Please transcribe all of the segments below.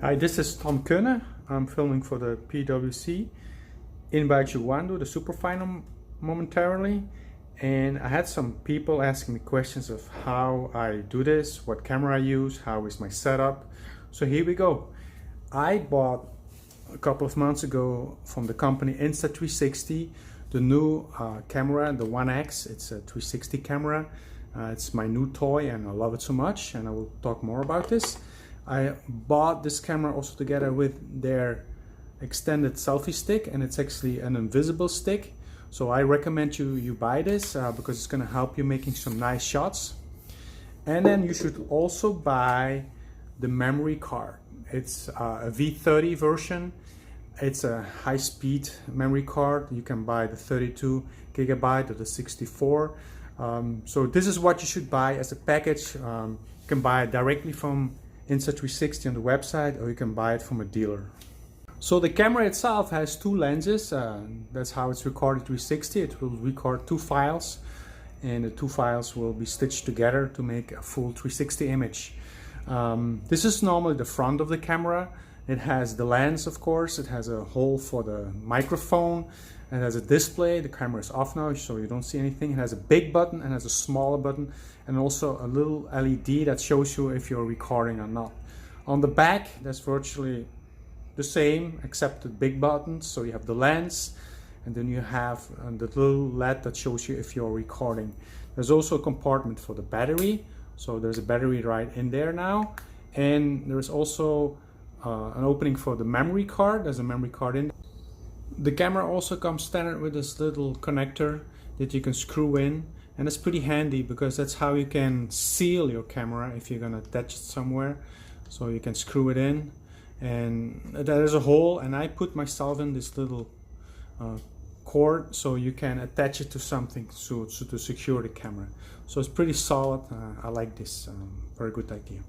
Hi, this is Tom Ceunen. I'm filming for the PWC in Baijuwandu, the superfiner momentarily. And I had some people asking me questions of how I do this, what camera I use, how is my setup. So here we go. I bought a couple of months ago from the company Insta360 the new camera, the One X. It's a 360 camera. It's my new toy and I love it so much, and I will talk more about this. I bought this camera also together with their extended selfie stick, and it's actually an invisible stick. So I recommend you buy this because it's going to help you making some nice shots. And then you should also buy the memory card. It's a V30 version. It's a high-speed memory card. You can buy the 32 gigabyte or the 64. So this is what you should buy as a package. You can buy it directly from Insta360 on the website, or you can buy it from a dealer. So the camera itself has two lenses. That's how it's recorded 360. It will record two files, and the two files will be stitched together to make a full 360 image. This is normally the front of the camera. It has the lens, of course. It has a hole for the microphone. It has a display. The camera is off now, so you don't see anything. It has a big button and has a smaller button, and also a little LED that shows you if you're recording or not. On the back, that's virtually the same except the big buttons. So you have the lens, and then you have the little LED that shows you if you're recording. There's also a compartment for the battery. So there's a battery right in there now. And there's also an opening for the memory card. There's a memory card in. The camera also comes standard with this little connector that you can screw in, and it's pretty handy because that's how you can seal your camera if you're gonna attach it somewhere. So you can screw it in, and there's a hole, and I put myself in this little cord so you can attach it to something to secure the camera. So it's pretty solid. I like this, very good idea.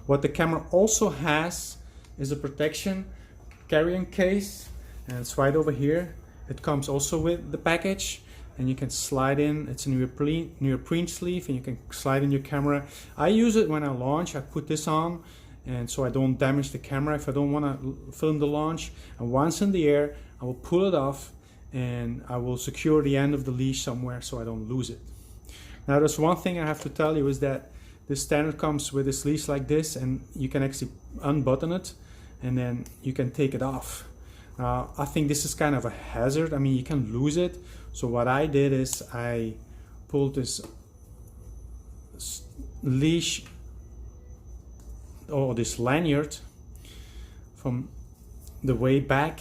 What the camera also has is a protection carrying case, and it's right over here. It comes also with the package, and you can slide in. It's a neoprene sleeve, and you can slide in your camera. I use it when I launch. I put this on, and so I don't damage the camera if I don't want to film the launch. And once in the air, I will pull it off, and I will secure the end of the leash somewhere so I don't lose it. Now there's one thing I have to tell you is that this standard comes with this leash like this, and you can actually unbutton it, and then you can take it off. I think this is kind of a hazard. I mean, you can lose it. So what I did is I pulled this leash or this lanyard from the way back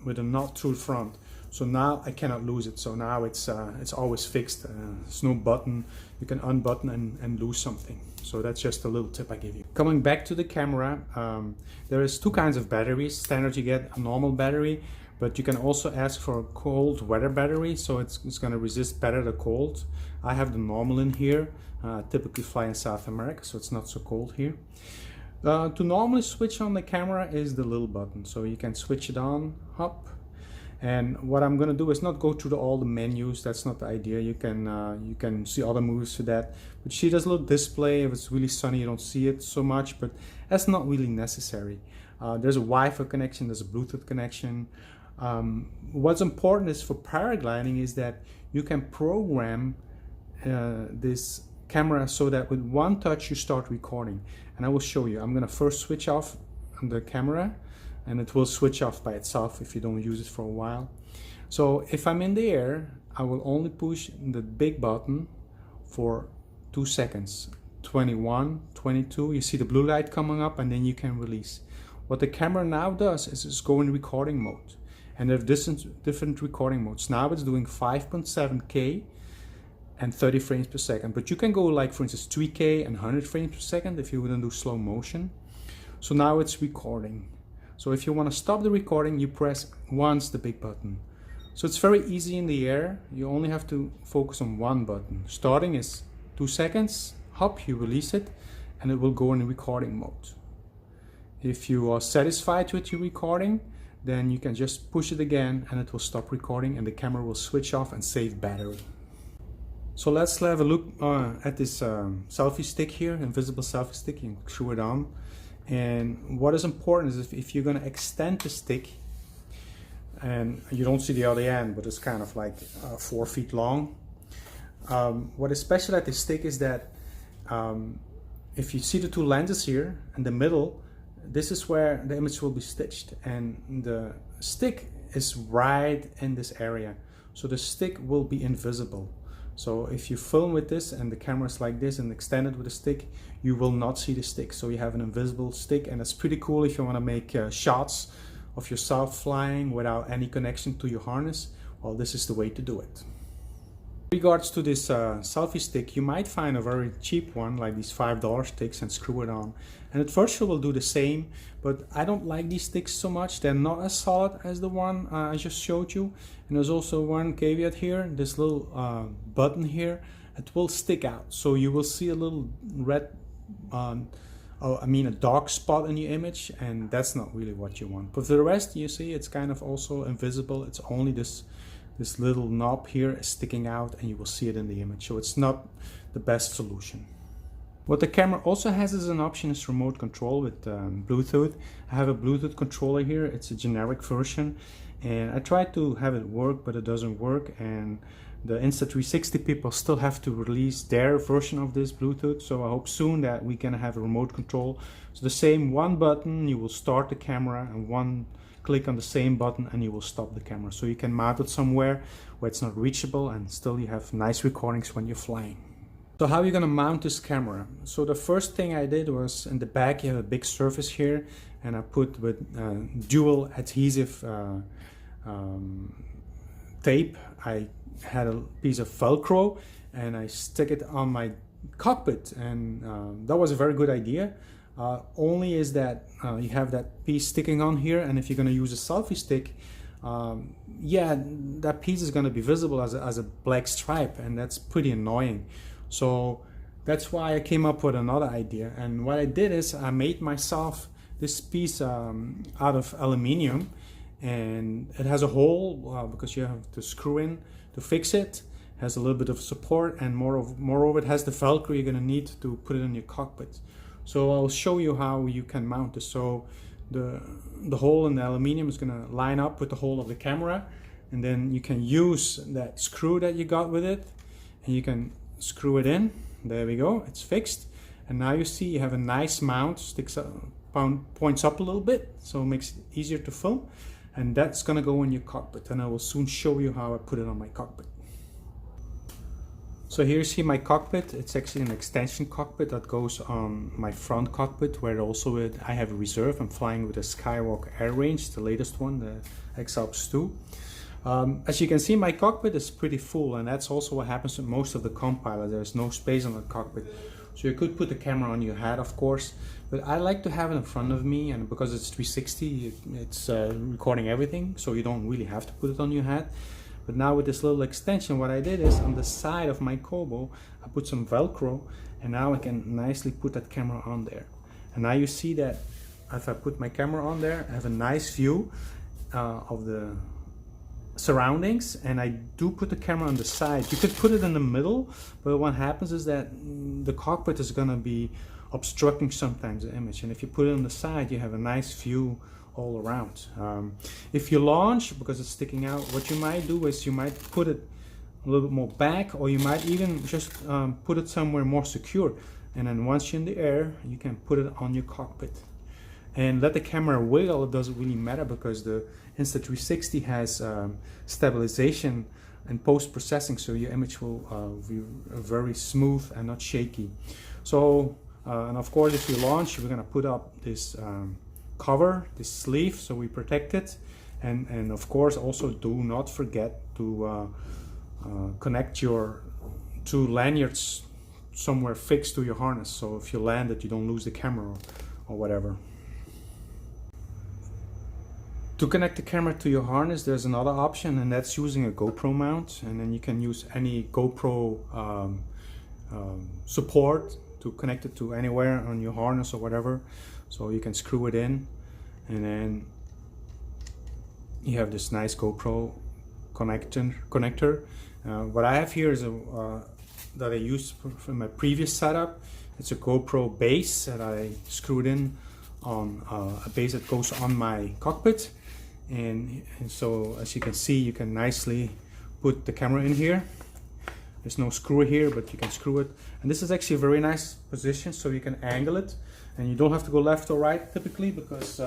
with a knot through the front. So now I cannot lose it. So now it's always fixed. There's no button. You can unbutton and lose something. So that's just a little tip I give you. Coming back to the camera, there is two kinds of batteries. Standard, you get a normal battery, but you can also ask for a cold weather battery. So it's going to resist better the cold. I have the normal in here. Typically fly in South America, so it's not so cold here. To normally switch on the camera is the little button. So you can switch it on, up. And what I'm going to do is not go through all the menus. That's not the idea. You can see other moves to that. But see, there's a little display. If it's really sunny, you don't see it so much, but that's not really necessary. There's a Wi-Fi connection. There's a Bluetooth connection. What's important is for paragliding is that you can program this camera so that with one touch you start recording. And I will show you. I'm going to first switch off the camera, and it will switch off by itself if you don't use it for a while. So if I'm in the air, I will only push the big button for 2 seconds. 21, 22, you see the blue light coming up, and then you can release. What the camera now does is it's go in recording mode. And there are different recording modes. Now it's doing 5.7K and 30 frames per second. But you can go like, for instance, 3K and 100 frames per second if you wouldn't do slow motion. So now it's recording. So if you want to stop the recording, you press once the big button. So it's very easy in the air. You only have to focus on one button. Starting is 2 seconds, hop, you release it, and it will go in recording mode. If you are satisfied with your recording, then you can just push it again and it will stop recording, and the camera will switch off and save battery. So let's have a look at this selfie stick here, invisible selfie stick. You can screw it on. And what is important is if you're going to extend the stick, and you don't see the other end, but it's kind of like 4 feet long. What is special at this stick is that if you see the two lenses here in the middle, this is where the image will be stitched, and the stick is right in this area, so the stick will be invisible. So if you film with this and the camera is like this and extended with a stick, you will not see the stick. So you have an invisible stick, and it's pretty cool if you want to make shots of yourself flying without any connection to your harness. Well, this is the way to do it. In regards to this selfie stick, you might find a very cheap one like these $5 sticks and screw it on. And at first you will do the same, but I don't like these sticks so much. They're not as solid as the one I just showed you. And there's also one caveat here, this little button here, it will stick out. So you will see a little red, a dark spot in your image, and that's not really what you want. But for the rest, you see it's kind of also invisible. It's only this little knob here is sticking out, and you will see it in the image. So it's not the best solution. What the camera also has as an option is remote control with Bluetooth. I have a Bluetooth controller here. It's a generic version, and I tried to have it work, but it doesn't work. And the Insta360 people still have to release their version of this Bluetooth. So I hope soon that we can have a remote control. So the same one button, you will start the camera, and one click on the same button and you will stop the camera. So you can mount it somewhere where it's not reachable, and still you have nice recordings when you're flying. So how are you going to mount this camera? So the first thing I did was, in the back you have a big surface here, and I put with dual adhesive tape. I had a piece of Velcro and I stick it on my cockpit, and that was a very good idea. Only is that you have that piece sticking on here, and if you're going to use a selfie stick, yeah, that piece is going to be visible as a black stripe, and that's pretty annoying. So that's why I came up with another idea, and what I did is I made myself this piece out of aluminium, and it has a hole because you have to screw in to fix it. It has a little bit of support, and moreover it has the Velcro you're going to need to put it in your cockpit. So I'll show you how you can mount this. So the hole in the aluminium is going to line up with the hole of the camera, and then you can use that screw that you got with it, and you can screw it in. There we go, it's fixed. And now you see you have a nice mount, sticks up, points up a little bit, so it makes it easier to film. And that's going to go in your cockpit, and I will soon show you how I put it on my cockpit. So here you see my cockpit. It's actually an extension cockpit that goes on my front cockpit, where also I have a reserve. I'm flying with a Skywalker Air Range, the latest one, the XALPS 2. As you can see, my cockpit is pretty full, and that's also what happens with most of the compilers. There's no space on the cockpit. So you could put the camera on your head, of course, but I like to have it in front of me, and because it's 360, it's recording everything, so you don't really have to put it on your head. But now with this little extension, what I did is on the side of my Kobo, I put some Velcro, and now I can nicely put that camera on there. And now you see that if I put my camera on there, I have a nice view of the surroundings, and I do put the camera on the side. You could put it in the middle, but what happens is that the cockpit is gonna be obstructing sometimes the image, and if you put it on the side, you have a nice view all around. If you launch, because it's sticking out, what you might do is you might put it a little bit more back, or you might even just put it somewhere more secure, and then once you're in the air, you can put it on your cockpit and let the camera wiggle. It doesn't really matter, because the Insta360 has stabilization and post-processing, so your image will be very smooth and not shaky. So and of course, if you launch, we're going to put up this cover, this sleeve, so we protect it, and of course also do not forget to connect your two lanyards somewhere fixed to your harness, so if you land it, you don't lose the camera or whatever. To connect the camera to your harness, there's another option, and that's using a GoPro mount, and then you can use any GoPro support to connect it to anywhere on your harness or whatever. So you can screw it in, and then you have this nice GoPro connector. What I have here is that I used from my previous setup. It's a GoPro base that I screwed in on a base that goes on my cockpit, and so as you can see, you can nicely put the camera in here. There's no screw here, but you can screw it, and this is actually a very nice position, so you can angle it, and you don't have to go left or right typically, because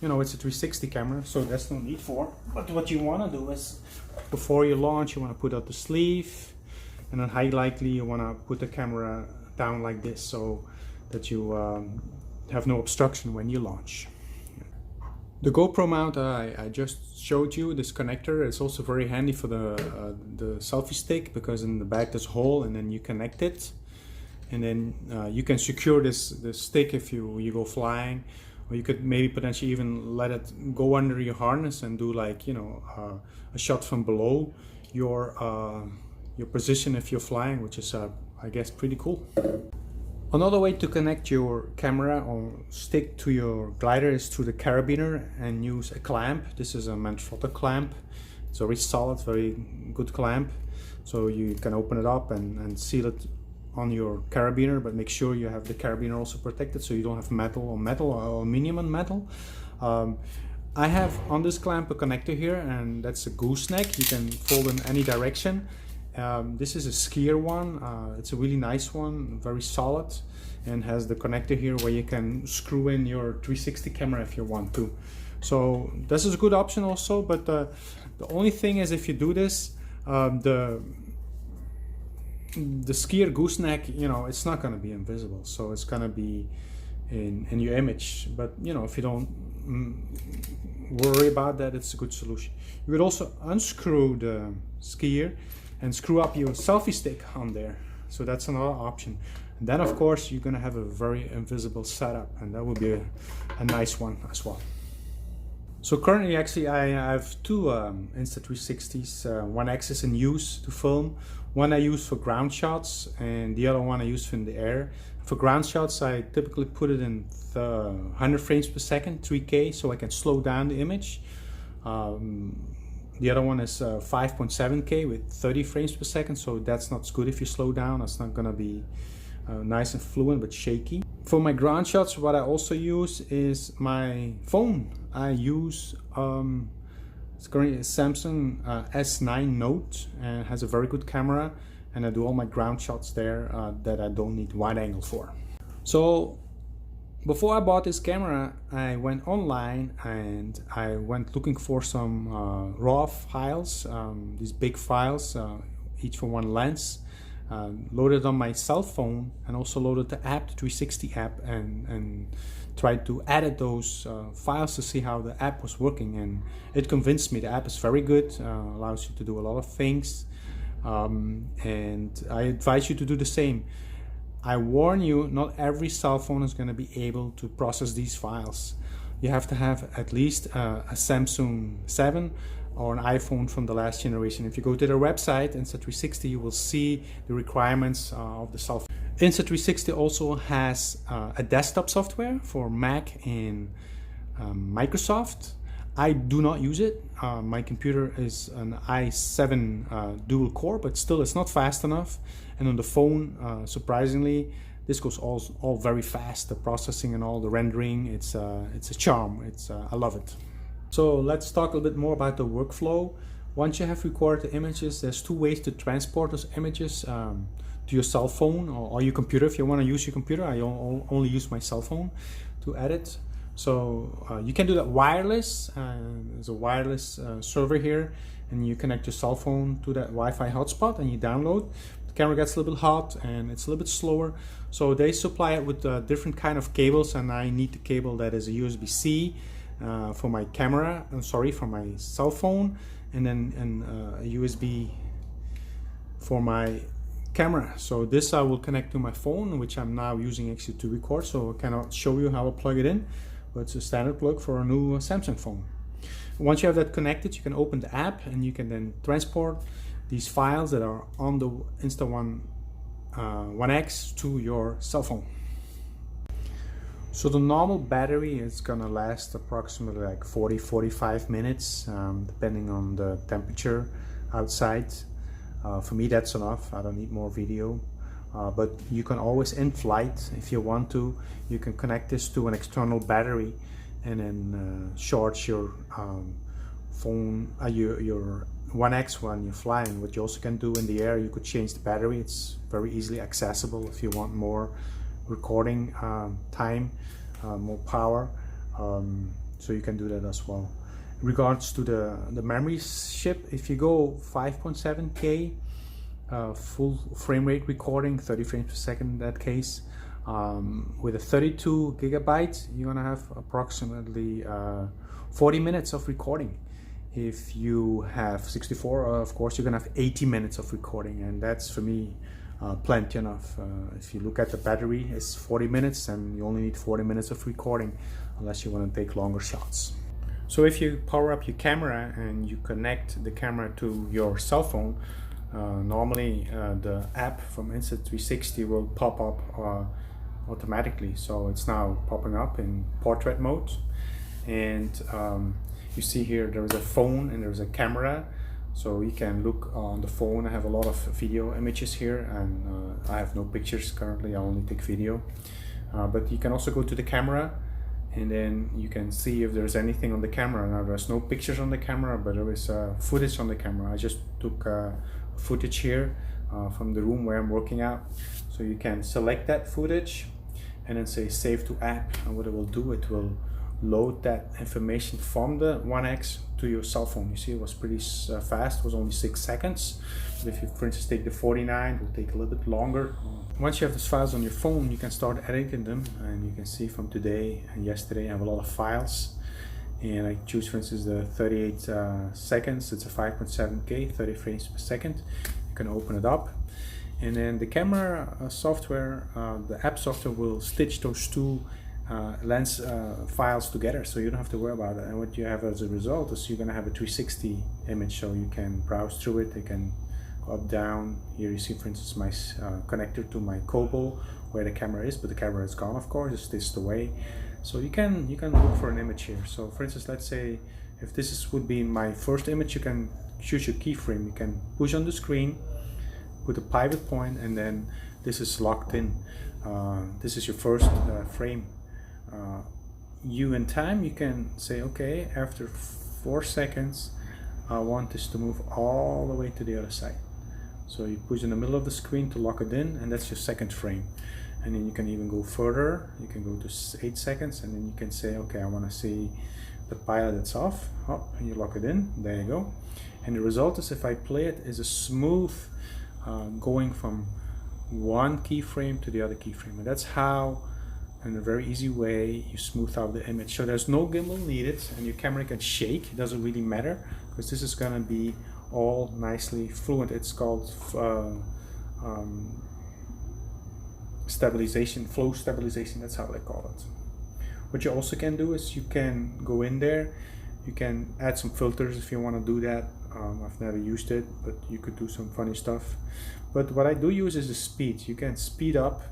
you know, it's a 360 camera, so that's no need for. But what you want to do is, before you launch, you want to put out the sleeve, and then highly likely you want to put the camera down like this, so that you have no obstruction when you launch. The GoPro mount I just showed you, this connector, is also very handy for the selfie stick, because in the back there's a hole, and then you connect it, and then you can secure this stick if you go flying. Or you could maybe potentially even let it go under your harness and do, like, you know, a shot from below your position if you're flying, which is I guess pretty cool. Another way to connect your camera or stick to your glider is through the carabiner and use a clamp. This is a manslaughter clamp. It's a very solid, very good clamp. So you can open it up and seal it on your carabiner, but make sure you have the carabiner also protected, so you don't have metal or aluminum and metal. I have on this clamp a connector here, and that's a gooseneck. You can fold in any direction. This is a skier one. It's a really nice one, very solid, and has the connector here where you can screw in your 360 camera if you want to. So this is a good option also, but the only thing is, if you do this, the skier gooseneck, you know, it's not going to be invisible, so it's going to be in your image. But you know, if you don't worry about that, it's a good solution. You could also unscrew the skier and screw up your selfie stick on there, so that's another option. And then of course you're going to have a very invisible setup, and that would be a nice one as well. So currently, actually, I have two Insta360s One X's in use to film. One I use for ground shots, and the other one I use in the air. For ground shots, I typically put it in 100 frames per second, 3K, so I can slow down the image. The other one is 5.7K with 30 frames per second, so that's not good if you slow down. It's not gonna be nice and fluent, but shaky. For my ground shots, what I also use is my phone. I use it's currently a Samsung S9 Note, and has a very good camera, and I do all my ground shots there that I don't need wide angle for. So before I bought this camera, I went online and I went looking for some RAW files, these big files, each for one lens. Loaded on my cell phone, and also loaded the app, the 360 app, and tried to edit those files to see how the app was working, and it convinced me the app is very good, allows you to do a lot of things, and I advise you to do the same. I warn you, not every cell phone is going to be able to process these files. You have to have at least a Samsung 7 or an iPhone from the last generation. If you go to their website, Insta360, you will see the requirements of the cell phone. Insta360 also has a desktop software for Mac and Microsoft. I do not use it. My computer is an i7 dual core, but still it's not fast enough. And on the phone, surprisingly, this goes all very fast. The processing and all the rendering, it's a charm. I love it. So let's talk a little bit more about the workflow. Once you have recorded the images, there's two ways to transport those images to your cell phone or your computer. If you want to use your computer, I only use my cell phone to edit. So you can do that wireless. There's a wireless server here, and you connect your cell phone to that Wi-Fi hotspot and you download. The camera gets a little bit hot and it's a little bit slower. So they supply it with different kind of cables, and I need the cable that is a USB-C. For my camera, for my cell phone, and then a USB for my camera. So this I will connect to my phone, which I'm now using actually to record, so I cannot show you how I plug it in, but it's a standard plug for a new Samsung phone. Once you have that connected, you can open the app, and you can then transport these files that are on the Insta360 One X to your cell phone. So the normal battery is gonna last approximately like 40-45 minutes, depending on the temperature outside. For me, that's enough. I don't need more video. but you can always in flight, if you want to, you can connect this to an external battery and then charge your phone, your One X when you're flying. What you also can do in the air, you could change the battery. It's very easily accessible if you want more recording time, more power, so you can do that as well. In regards to the memory chip, if you go 5.7K full frame rate recording, 30 frames per second in that case, with a 32 gigabytes, you're gonna have approximately 40 minutes of recording. If you have 64, of course, you're gonna have 80 minutes of recording, and that's for me plenty enough. If you look at the battery, it's 40 minutes, and you only need 40 minutes of recording, unless you want to take longer shots. So if you power up your camera and you connect the camera to your cell phone, normally the app from Insta360 will pop up automatically. So it's now popping up in portrait mode, and you see here there is a phone and there's a camera, so you can look on the phone. I have a lot of video images here, and I have no pictures currently, I only take video, but you can also go to the camera and then you can see if there's anything on the camera. Now there's no pictures on the camera, but there is footage on the camera. I just took footage here from the room where I'm working out. So you can select that footage and then say save to app, and what it will do, it will load that information from the One X to your cell phone. You see it was pretty fast, it was only 6 seconds. But if you, for instance, take the 49, it will take a little bit longer. Once you have these files on your phone, you can start editing them, and you can see from today and yesterday I have a lot of files. And I choose, for instance, the 38 seconds. It's a 5.7K, 30 frames per second. You can open it up, and then the camera software, the app software will stitch those two lens files together, so you don't have to worry about it. And what you have as a result is you're going to have a 360 image, so you can browse through it. You can go up, down. Here you see, for instance, my connector to my Kobo where the camera is, but the camera is gone, of course, it's stitched away. So you can look for an image here. So for instance, let's say if this would be my first image, you can choose your keyframe. You can push on the screen, put a pivot point, and then this is locked in. This is your first frame. You in time, you can say, okay, after 4 seconds I want this to move all the way to the other side. So you push in the middle of the screen to lock it in, and that's your second frame. And then you can even go further. You can go to 8 seconds, and then you can say, okay, I want to see the pilot that's off, and you lock it in. There you go. And the result is, if I play it, is a smooth going from one keyframe to the other keyframe. And that's how, in a very easy way, you smooth out the image. So there's no gimbal needed, and your camera can shake. It doesn't really matter, because this is going to be all nicely fluent. It's called stabilization, flow stabilization, that's how they call it. What you also can do is you can go in there, you can add some filters if you want to do that. I've never used it, but you could do some funny stuff. But what I do use is the speed. You can speed up,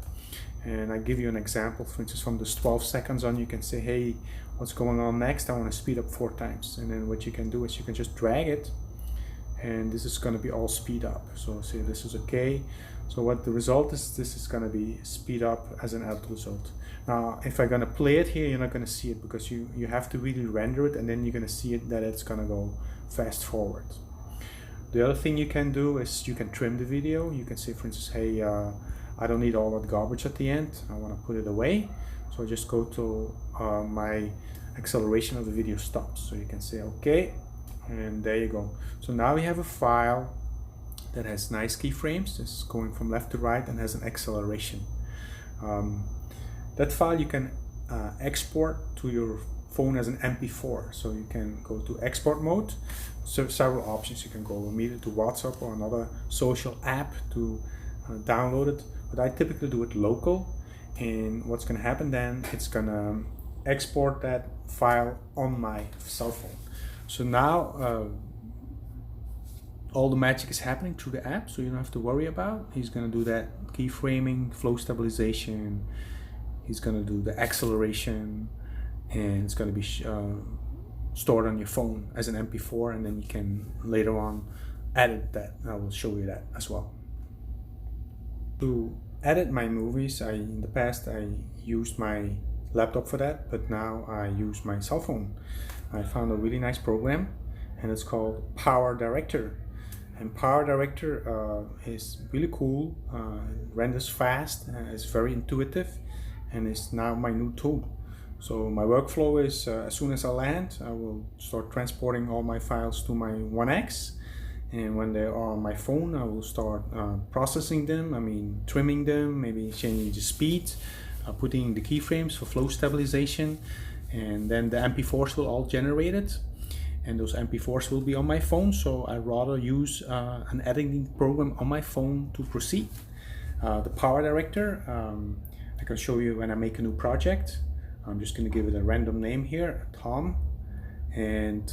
and I give you an example. For instance, from this 12 seconds on, you can say, hey, what's going on next? I want to speed up 4 times. And then what you can do is you can just drag it, and this is going to be all speed up. So say this is okay. So what the result is, this is going to be speed up as an end result. Now if I'm going to play it here, you're not going to see it, because you have to really render it, and then you're going to see it that it's going to go fast forward. The other thing you can do is you can trim the video. You can say, for instance, hey, I don't need all that garbage at the end, I want to put it away. So just go to my acceleration of the video stops. So you can say okay, and there you go. So now we have a file that has nice keyframes. It's going from left to right and has an acceleration. That file you can export to your phone as an MP4. So you can go to export mode. So several options. You can go immediately to WhatsApp or another social app to download it. But I typically do it local. And what's going to happen then, it's going to export that file on my cell phone. So now all the magic is happening through the app, so you don't have to worry about. He's going to do that keyframing, flow stabilization, he's going to do the acceleration, and it's going to be stored on your phone as an MP4, and then you can later on edit that. I will show you that as well. To edit my movies, in the past I used my laptop for that, but now I use my cell phone. I found a really nice program, and it's called Power Director. And Power Director is really cool, renders fast, it's very intuitive, and it's now my new tool. So my workflow is as soon as I land, I will start transporting all my files to my One X. And when they are on my phone, I will start processing them, trimming them, maybe changing the speed, putting the keyframes for flow stabilization, and then the MP4s will all generate it. And those MP4s will be on my phone, so I'd rather use an editing program on my phone to proceed. The Power Director, I can show you when I make a new project. I'm just going to give it a random name here, Tom, and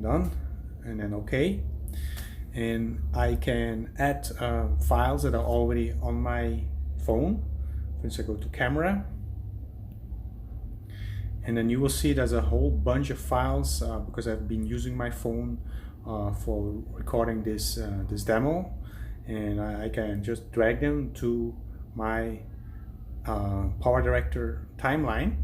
done, and then OK. And I can add files that are already on my phone. For instance, I go to Camera, and then you will see there's a whole bunch of files because I've been using my phone for recording this demo, and I can just drag them to my Power Director timeline,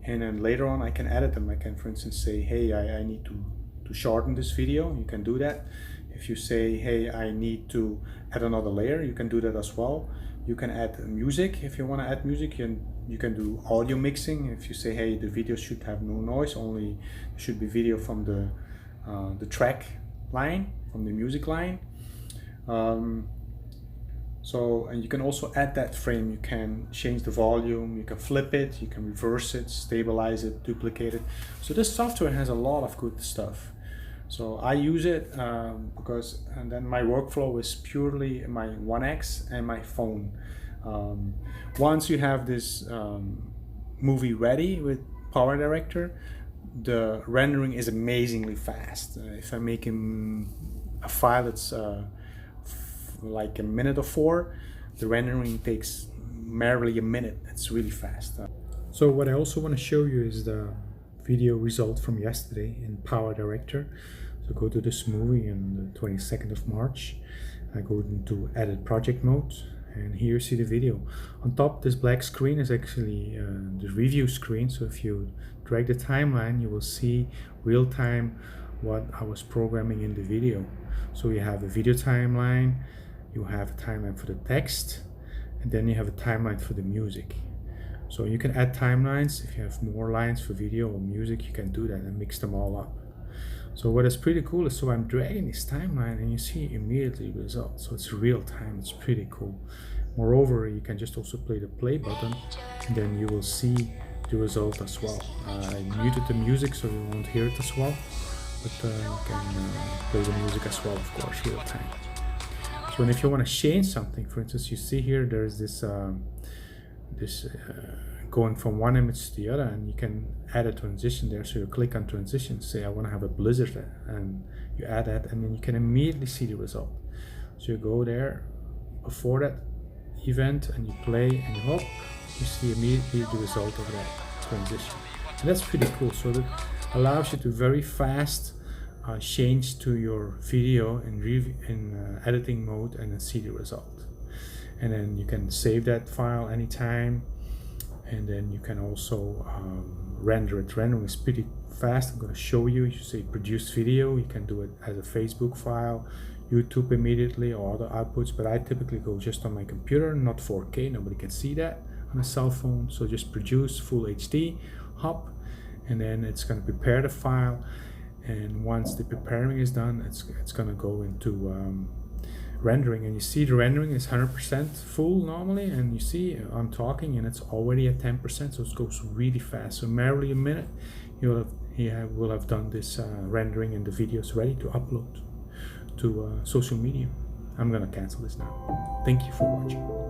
and then later on I can edit them. I can, for instance, say, hey, I need to shorten this video. You can do that. If you say, hey, I need to add another layer, you can do that as well. You can add music if you want to add music. You can do audio mixing. If you say, hey, the video should have no noise, only should be video from the track line, from the music line. And you can also add that frame. You can change the volume, you can flip it, you can reverse it, stabilize it, duplicate it. So this software has a lot of good stuff. So I use it and then my workflow is purely my One X and my phone. Once you have this movie ready with Power Director, the rendering is amazingly fast. If I'm making a file that's like a minute or 4, the rendering takes merely a minute. It's really fast. So what I also want to show you is the video result from yesterday in Power Director. So go to this movie on the 22nd of March. I go into edit project mode, and here you see the video. On top, this black screen is actually the review screen. So if you drag the timeline, you will see real time what I was programming in the video. So you have a video timeline, you have a timeline for the text, and then you have a timeline for the music. So you can add timelines. If you have more lines for video or music, you can do that and mix them all up. So what is pretty cool is, so I'm dragging this timeline and you see immediately the result. So it's real time, it's pretty cool. Moreover, you can just also play the play button, and then you will see the result as well. I muted the music so you won't hear it as well, but you can play the music as well, of course, real time. So and if you want to change something, for instance, you see here there's this going from one image to the other, and you can add a transition there. So you click on transition, say I want to have a blizzard, and you add that, and then you can immediately see the result. So you go there before that event and you play, and hop, you see immediately the result of that transition. And that's pretty cool. So that allows you to very fast change to your video in editing mode and then see the result. And then you can save that file anytime, and then you can also render it. Rendering is pretty fast. I'm going to show you. You say produce video, you can do it as a Facebook file, YouTube immediately, or other outputs, but I typically go just on my computer, not 4K, nobody can see that on a cell phone. So just produce full HD, hop, and then it's going to prepare the file, and once the preparing is done, it's going to go into rendering. And you see the rendering is 100% full normally, and you see I'm talking and it's already at 10%, so it goes really fast. So merely a minute you will have done this rendering, and the video is ready to upload to social media. I'm gonna cancel this now. Thank you for watching.